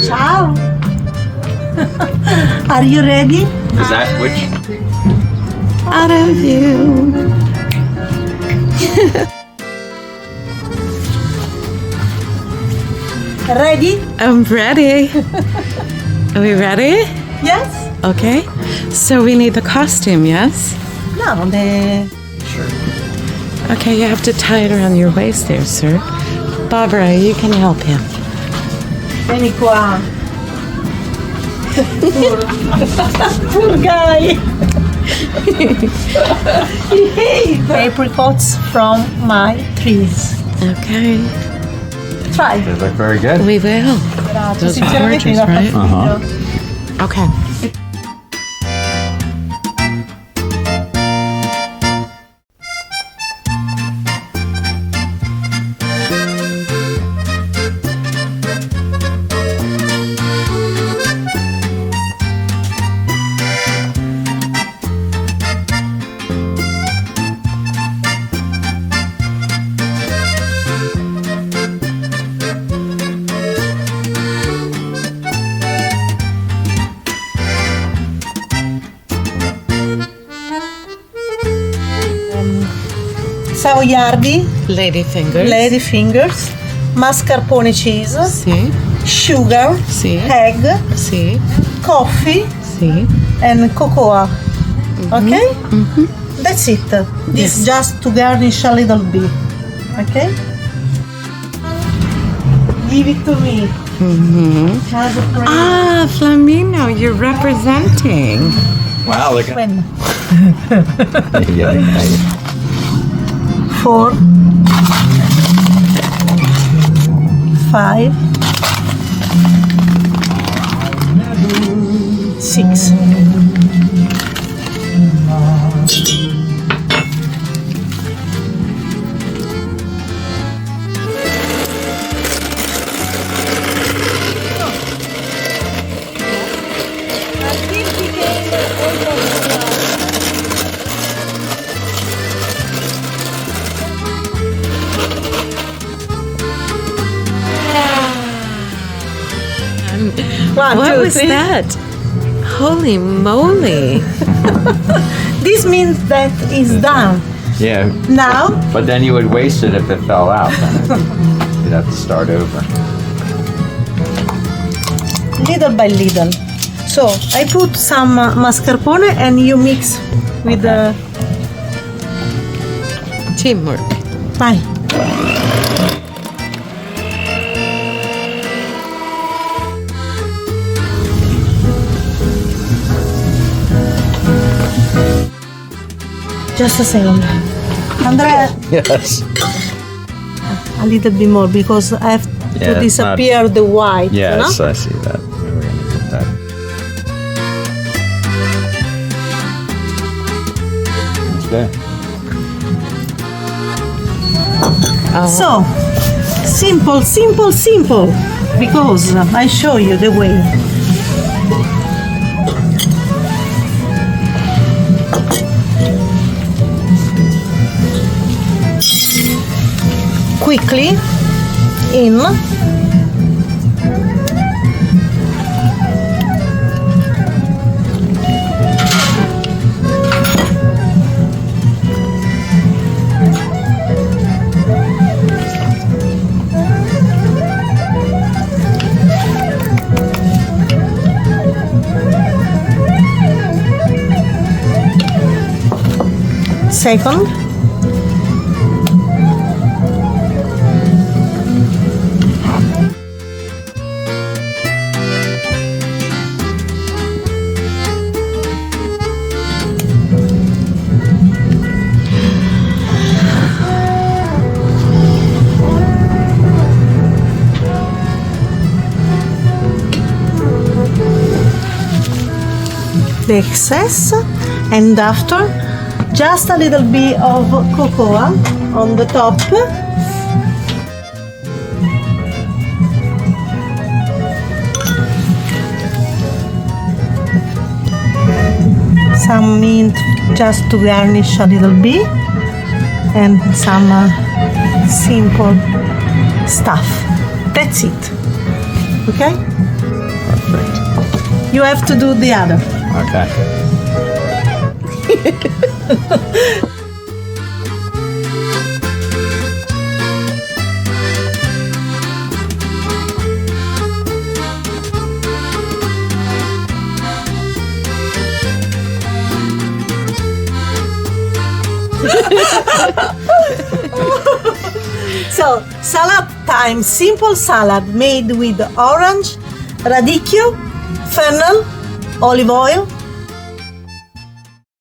Ciao! Are you ready? Is that which? I love you. Ready? I'm ready. Are we ready? Yes? Okay. So we need the costume, yes? No, the... Okay, you have to tie it around your waist there, sir. Barbara, you can help him. Vieni qua. Poor guy. He hates apricots from my trees. Okay. Try. They look very good. We will. Grazie. Those are Sinceramente mi gorgeous, dà right? fastidio. Okay. Savoiardi, Lady fingers. lady fingers, mascarpone cheese, See? sugar, Sì. egg, See? coffee, See? and cocoa. Okay? That's it. This Yes. just to garnish a little bit. Okay? Give it to me. As a present. Ah, Flamino, you're representing. Wow, look at When? yeah, 4, 5, 6. One, What two, was three. that? Holy moly. This means that it's done. yeah. Now, But then you would waste it if it fell out. Then you'd have to start over. little by little. So, I put some mascarpone and you mix with the... Teamwork. Vai. Just a second. Andrea, Yes. a little bit more because I have Yeah, to it's not- disappear the white. Yes, No? I see that. We're gonna get that. Okay. So, simple, simple, simple. Because I show you the way. Quickly in. second. The excess, and after just a little bit of cocoa on the top. Some mint just to garnish a little bit, and some simple stuff. That's it. Okay? Perfect. You have to do the other. Okay. So, salad time. Simple salad made with orange, radicchio, fennel, olive oil,